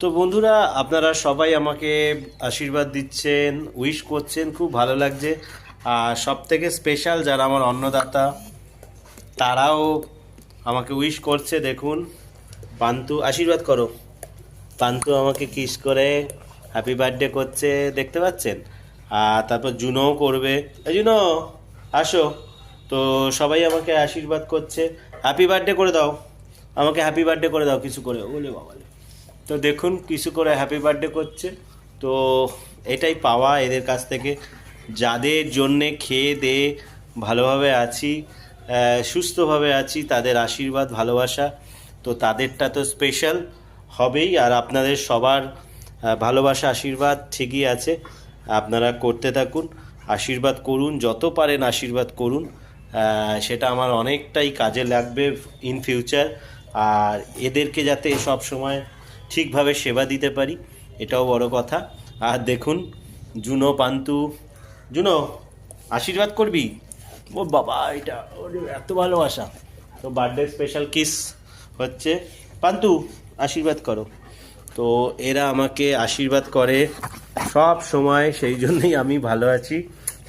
তো বন্ধুরা, আপনারা সবাই আমাকে আশীর্বাদ দিচ্ছেন, উইশ করছেন, খুব ভালো লাগছে। আর সব থেকে স্পেশাল যারা আমার অন্নদাতা, তারাও আমাকে উইশ করছে। দেখুন, পান্তু আশীর্বাদ করো। পান্তু আমাকে কিস করে হ্যাপি বার্থডে করছে, দেখতে পাচ্ছেন। আর তারপর জুনোও করবে। এই জুনো, আসো। তো সবাই আমাকে আশীর্বাদ করছে, হ্যাপি বার্থডে করে দাও, আমাকে হ্যাপি বার্থডে করে দাও কিছু করে। ওলে বাবা! তো দেখুন, কিছু করে হ্যাপি বার্থডে করছে। তো এটাই পাওয়া এদের কাছ থেকে, যাদের জন্যে খেয়ে দেয়ে ভালোভাবে আছি, সুস্থভাবে আছি, তাদের আশীর্বাদ ভালোবাসা তো তাদেরটা তো স্পেশাল হবেই। আর আপনাদের সবার ভালোবাসা আশীর্বাদ ঠিকই আছে, আপনারা করতে থাকুন, আশীর্বাদ করুন, যত পারেন আশীর্বাদ করুন। সেটা আমার অনেকটাই কাজে লাগবে ইন ফিউচার। আর এদেরকে যাতে সব সময় ঠিকভাবে সেবা দিতে পারি, এটাও বড় কথা। আর দেখুন, জুনো, পান্তু, জুনো আশীর্বাদ করবি? ও বাবা, এটা ওর এত ভালোবাসা। তো বার্থডে স্পেশাল কিস হচ্ছে। পান্তু আশীর্বাদ করো। তো এরা আমাকে আশীর্বাদ করে সব সময়, সেই জন্যই আমি ভালো আছি।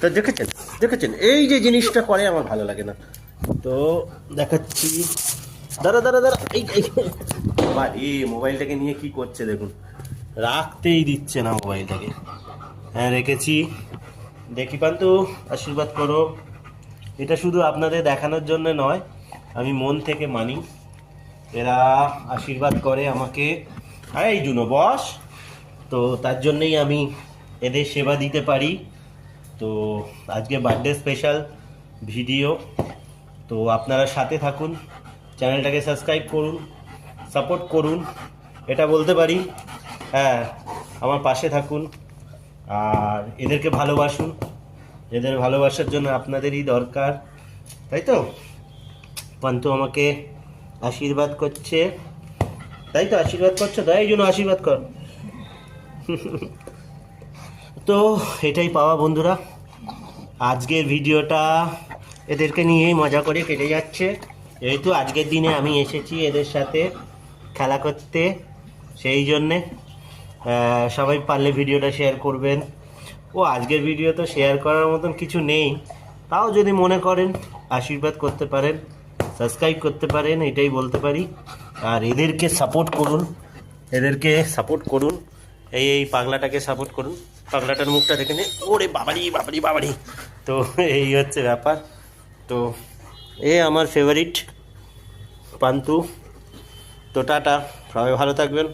তো দেখেছেন দেখেছেন এই যে জিনিসটা করে আমার ভালো লাগে না। তো দেখাচ্ছি, দাঁড়া দাঁড়া দাঁড়া, এই বাবা, এই মোবাইলটাকে নিয়ে কি করছে দেখুন, রাখতেই দিচ্ছে না মোবাইলটাকে। হ্যাঁ, রেখেছি। দেখি পান্তু, আশীর্বাদ করো। এটা শুধু আপনাদের দেখানোর জন্য নয়, আমি মন থেকে মানি। এরা আশীর্বাদ করে আমাকে। আরে এই জুনো, বস। তো তার জন্যই আমি এদের সেবা দিতে পারি। তো আজকে বার্থডে স্পেশাল ভিডিও। তো আপনারা সাথে থাকুন, চ্যানেলটাকে সাবস্ক্রাইব করুন, সাপোর্ট করুন, এটা বলতে পারি। হ্যাঁ, আমার পাশে থাকুন আর এদেরকে ভালোবাসুন। এদের ভালোবাসার জন্য আপনাদেরই দরকার, তাই তো? পান্তু আমাকে আশীর্বাদ করছে, তাই তো? আশীর্বাদ করছো তো, এই জন্য আশীর্বাদ কর। তো এটাই পাওয়া বন্ধুরা। আজকের ভিডিওটা এদেরকে নিয়েই মজা করে কেটে যাচ্ছে। যেহেতু আজকের দিনে আমি এসেছি এদের সাথে খেলা করতে, সেই জন্যে সবাই পারলে ভিডিওটা শেয়ার করবেন। ও আজকের ভিডিও তো শেয়ার করার মতন কিছু নেই, তাও যদি মনে করেন আশীর্বাদ করতে পারেন, সাবস্ক্রাইব করতে পারেন, এটাই বলতে পারি। আর এদেরকে সাপোর্ট করুন, এদেরকে সাপোর্ট করুন। এই পাগলাটাকে সাপোর্ট করুন। পাগলাটার মুখটা দেখে নে, ওরে বাবারি বাবারি বাবারি। তো এই হচ্ছে ব্যাপার। তো আমার ফেভারিট পান্তু। তো টাটা, সবাই ভালো থাকবেন।